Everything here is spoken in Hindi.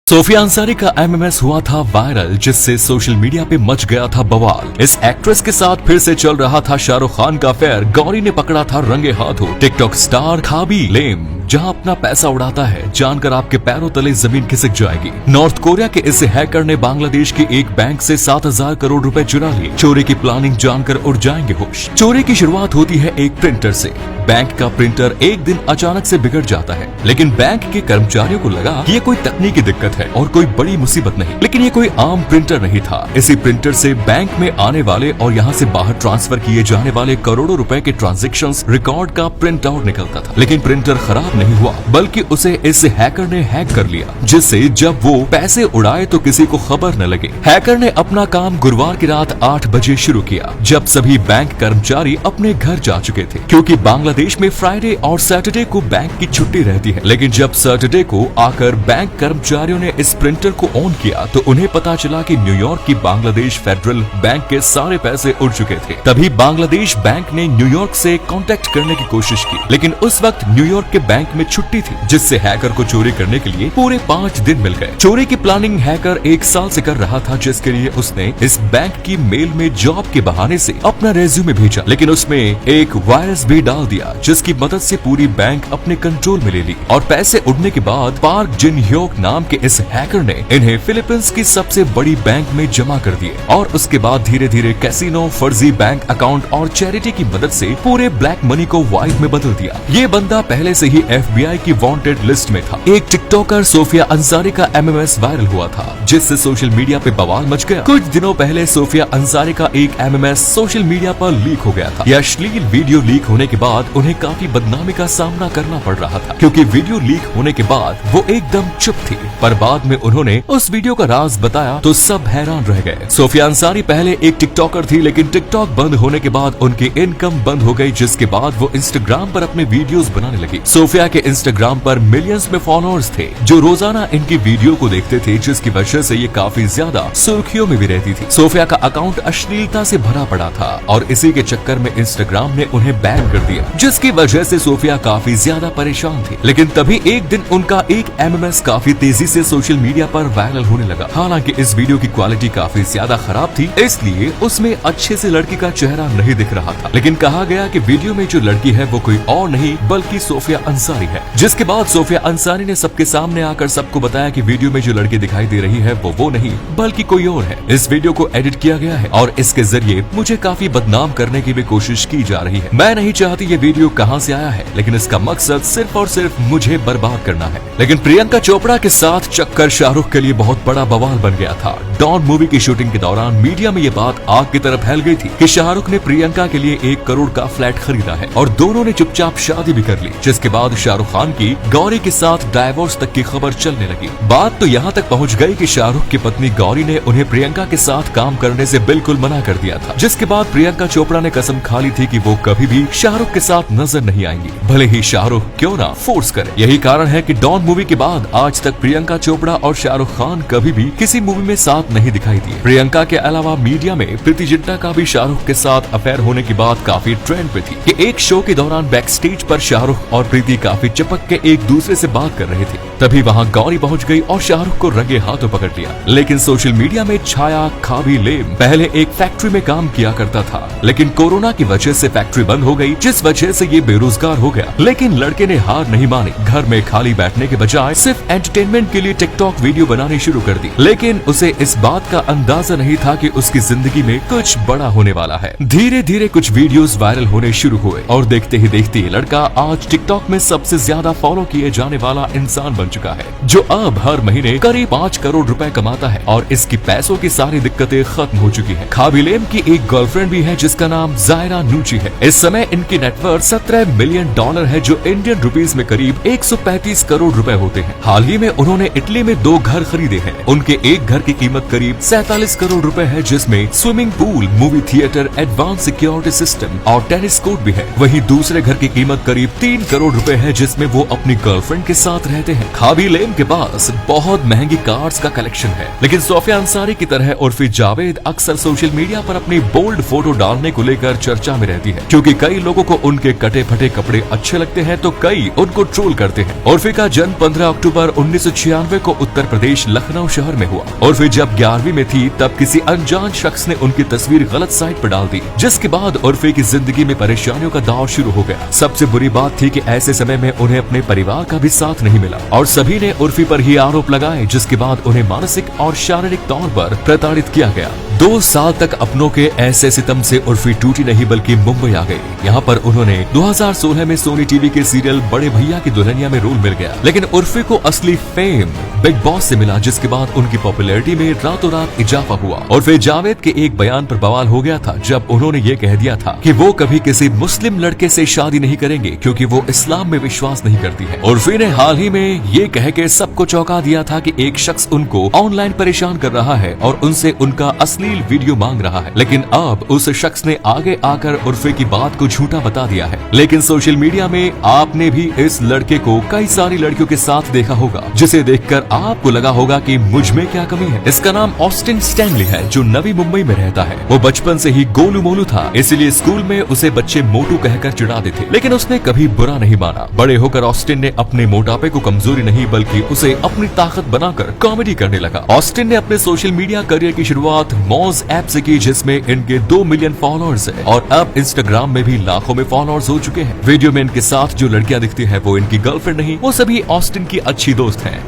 सोफिया अंसारी का एमएमएस हुआ था वायरल, जिससे सोशल मीडिया पे मच गया था बवाल। इस एक्ट्रेस के साथ फिर से चल रहा था शाहरुख खान का अफेयर। गौरी ने पकड़ा था रंगे हाथों टिकटॉक स्टार खाबी लेम, जहां अपना पैसा उड़ाता है जानकर आपके पैरों तले जमीन खिसक जाएगी। नॉर्थ कोरिया के इस हैकर ने बांग्लादेश के एक बैंक से 7,000 करोड़ रुपए चुरा लिए। चोरी की प्लानिंग जानकर उड़ जाएंगे होश। चोरी की शुरुआत होती है एक प्रिंटर से। बैंक का प्रिंटर एक दिन अचानक से बिगड़ जाता है, लेकिन बैंक के कर्मचारियों को लगा कि ये कोई तकनीकी दिक्कत है और कोई बड़ी मुसीबत नहीं। लेकिन ये कोई आम प्रिंटर नहीं था। इसी प्रिंटर से बैंक में आने वाले और यहाँ से बाहर ट्रांसफर किए जाने वाले करोड़ों रुपए के ट्रांजैक्शंस रिकॉर्ड का प्रिंट आउट निकलता था। लेकिन प्रिंटर खराब नहीं हुआ, बल्कि उसे इस हैकर ने हैक कर लिया, जिससे जब वो पैसे उड़ाए तो किसी को खबर न लगे। हैकर ने अपना काम गुरुवार की रात 8 बजे शुरू किया, जब सभी बैंक कर्मचारी अपने घर जा चुके थे, क्योंकि बांग्लादेश में फ्राइडे और सैटरडे को बैंक की छुट्टी रहती है। लेकिन जब सैटरडे को आकर बैंक कर्मचारियों ने इस प्रिंटर को ऑन किया तो उन्हें पता चला कि न्यूयॉर्क की बांग्लादेश फेडरल बैंक के सारे पैसे उड़ चुके थे। तभी बांग्लादेश बैंक ने न्यूयॉर्क से कांटेक्ट करने की कोशिश की, लेकिन उस वक्त न्यूयॉर्क के बैंक में छुट्टी थी, जिससे हैकर को चोरी करने के लिए पूरे 5 दिन मिल गए। चोरी की प्लानिंग हैकर 1 साल से कर रहा था, जिसके लिए उसने इस बैंक की मेल में जॉब के बहाने से अपना रेज्यूमे भेजा, लेकिन उसमें एक वायरस भी डाल दिया, जिसकी मदद से पूरी बैंक अपने कंट्रोल में ले ली। और पैसे उड़ने के बाद पार्क जिन ह्योक नाम के इस हैकर ने इन्हें फिलीपींस की सबसे बड़ी बैंक में जमा कर दिए। और उसके बाद धीरे धीरे कैसीनो, फर्जी बैंक अकाउंट और चैरिटी की मदद से पूरे ब्लैक मनी को व्हाइट में बदल दिया। ये बंदा पहले से ही FBI की वांटेड लिस्ट में था। एक टिकटॉकर सोफिया अंसारी का MMS वायरल हुआ था, जिससे सोशल मीडिया पे बवाल मच गया। कुछ दिनों पहले सोफिया अंसारी का एक MMS सोशल मीडिया पर लीक हो गया था। यह अश्लील वीडियो लीक होने के बाद उन्हें काफी बदनामी का सामना करना पड़ रहा था, क्योंकि वीडियो लीक होने के बाद वो एकदम चुप थी। पर बाद में उन्होंने उस वीडियो का राज बताया तो सब हैरान रह गए। सोफिया अंसारी पहले एक टिकटॉकर थी, लेकिन टिकटॉक बंद होने के बाद उनकी इनकम बंद हो गई, जिसके बाद वो इंस्टाग्राम पर अपने वीडियोस बनाने लगी। सोफिया के इंस्टाग्राम पर मिलियंस में फॉलोअर्स थे, जो रोजाना इनकी वीडियो को देखते थे, जिसकी वजह से ये काफी ज्यादा सुर्खियों में भी रहती थी। सोफिया का अकाउंट अश्लीलता से भरा पड़ा था और इसी के चक्कर में इंस्टाग्राम ने उन्हें बैन कर दिया, जिसकी वजह से सोफिया काफी ज्यादा परेशान थी। लेकिन तभी एक दिन उनका एक MMS काफी तेजी से सोशल मीडिया पर वायरल होने लगा। हालांकि इस वीडियो की क्वालिटी काफी ज्यादा खराब थी, इसलिए उसमें अच्छे से लड़की का चेहरा नहीं दिख रहा था। लेकिन कहा गया कि वीडियो में जो लड़की है वो कोई और नहीं बल्कि सोफिया अंसारी है। जिसके बाद सोफिया अंसारी ने सबके सामने आकर सबको बताया कि वीडियो में जो लड़की दिखाई दे रही है वो नहीं बल्कि कोई और है। इस वीडियो को एडिट किया गया है और इसके जरिए मुझे काफी बदनाम करने की भी कोशिश की जा रही है। मैं नहीं चाहती ये वीडियो कहां से आया है, लेकिन इसका मकसद सिर्फ और सिर्फ मुझे बर्बाद करना है। लेकिन प्रियंका चोपड़ा के साथ चक्कर शाहरुख के लिए बहुत बड़ा बवाल बन गया था। डॉन मूवी की शूटिंग के दौरान मीडिया में ये बात आग की तरह फैल गई थी कि शाहरुख ने प्रियंका के लिए 1 करोड़ का फ्लैट खरीदा है और दोनों ने चुपचाप शादी भी कर ली। जिसके बाद शाहरुख खान की गौरी के साथ डाइवोर्स तक की खबर चलने लगी। बात तो यहाँ तक पहुँच गई कि शाहरुख की पत्नी गौरी ने उन्हें प्रियंका के साथ काम करने से बिल्कुल मना कर दिया था। जिसके बाद प्रियंका चोपड़ा ने कसम खा ली थी कि वो कभी भी शाहरुख के साथ नजर नहीं आएंगी, भले ही शाहरुख क्यों ना फोर्स करे। यही कारण है कि डॉन मूवी के बाद आज तक प्रियंका चोपड़ा और शाहरुख खान कभी भी किसी मूवी में साथ नहीं दिखाई दिए। प्रियंका के अलावा मीडिया में प्रीति जिंटा का भी शाहरुख के साथ अफेयर होने की बात काफी ट्रेंड पे थी कि एक शो के दौरान बैक स्टेज पर शाहरुख और प्रीति काफी चिपक के एक दूसरे से बात कर रहे थे। तभी वहाँ गौरी पहुँच गई और शाहरुख को रंगे हाथों पकड़ लिया। लेकिन सोशल मीडिया में छाया खाबी लेम पहले एक फैक्ट्री में काम किया करता था, लेकिन कोरोना की वजह से फैक्ट्री बंद हो गई, जिस वजह से ये बेरोजगार हो गया। लेकिन लड़के ने हार नहीं मानी, घर में खाली बैठने के बजाय सिर्फ एंटरटेनमेंट के लिए टिकटॉक वीडियो बनानी शुरू कर दी। लेकिन उसे इस बात का अंदाजा नहीं था कि उसकी जिंदगी में कुछ बड़ा होने वाला है। धीरे धीरे कुछ वीडियोस वायरल होने शुरू हुए और देखते ही देखते ये लड़का आज टिकटॉक में सबसे ज्यादा फॉलो किए जाने वाला इंसान बन चुका है, जो अब हर महीने करीब 5 करोड़ रुपए कमाता है और इसकी पैसों की सारी दिक्कतें खत्म हो चुकी है। खाबी लेम की एक गर्लफ्रेंड भी है जिसका नाम जायरा नूची है। इस समय इनकी नेटवर्थ $17 मिलियन है, जो इंडियन रुपीज में करीब 135 करोड़ रुपए होते हैं। हाल ही में उन्होंने इटली में 2 घर खरीदे हैं। उनके एक घर की कीमत करीब 47 करोड़ रुपए है, जिसमें swimming pool, movie theatre, advance security system और टेनिस कोर्ट भी है। वहीं दूसरे घर की कीमत करीब 3 करोड़ रुपए है, जिसमें वो अपनी गर्लफ्रेंड के साथ रहते हैं। खाबी लेम के पास बहुत महंगी कार्स का कलेक्शन है, लेकिन सोफिया अंसारी की तरह उर्फी जावेद अक्सर सोशल मीडिया पर अपनी बोल्ड फोटो डालने को लेकर चर्चा में रहती है, क्योंकि कई लोगों को उनके कटे फटे कपड़े अच्छे लगते हैं तो कई उनको ट्रोल करते हैं। उर्फी का जन्म 15 अक्टूबर 1996 उर्फे को उत्तर प्रदेश लखनऊ शहर में हुआ। उर्फे जब 11वीं में थी तब किसी अनजान शख्स ने उनकी तस्वीर गलत साइट पर डाल दी, जिसके बाद उर्फे की जिंदगी में परेशानियों का दौर शुरू हो गया। सबसे बुरी बात थी कि ऐसे समय में उन्हें अपने परिवार का भी साथ नहीं मिला और सभी ने उर्फी पर ही आरोप लगाए, जिसके बाद उन्हें मानसिक और शारीरिक तौर पर प्रताड़ित किया गया। 2 साल तक अपनों के ऐसे सितम से उर्फी टूटी नहीं बल्कि मुंबई आ गई। यहाँ पर उन्होंने 2016 में सोनी टीवी के सीरियल बड़े भैया की दुल्हनिया में रोल मिल गया, लेकिन उर्फी को असली फेम बिग बॉस से मिला, जिसके बाद उनकी पॉपुलैरिटी में रातों रात इजाफा हुआ। और फिर जावेद के एक बयान पर बवाल हो गया था जब उन्होंने ये कह दिया था कि वो कभी किसी मुस्लिम लड़के से शादी नहीं करेंगे क्योंकि वो इस्लाम में विश्वास नहीं करती है। उर्फी ने हाल ही में ये कह के सबको चौंका दिया था कि एक शख्स उनको ऑनलाइन परेशान कर रहा है और उनसे उनका अश्लील वीडियो मांग रहा है, लेकिन अब उस शख्स ने आगे आकर उर्फी की बात को झूठा बता दिया है। लेकिन सोशल मीडिया में आपने भी इस लड़के को कई सारी लड़कियों के साथ देखा होगा, जिसे देखकर आपको लगा होगा कि मुझ में क्या कमी है। इसका नाम ऑस्टिन स्टैनली है, जो नवी मुंबई में रहता है। वो बचपन से ही गोलू मोलू था, इसलिए स्कूल में उसे बच्चे मोटू कहकर चिढ़ाते थे, लेकिन उसने कभी बुरा नहीं माना। बड़े होकर ऑस्टिन ने अपने मोटापे को कमजोरी नहीं बल्कि उसे अपनी ताकत बनाकर कॉमेडी करने लगा। ऑस्टिन ने अपने सोशल मीडिया करियर की शुरुआत मौज ऐप से की, जिसमें इनके 2 मिलियन फॉलोअर्स है और अब इंस्टाग्राम में भी लाखों में फॉलोअर्स हो चुके हैं। वीडियो में इनके साथ जो लड़कियां दिखती है वो इनकी गर्लफ्रेंड नहीं, वो सभी ऑस्टिन की अच्छी दोस्त हैं।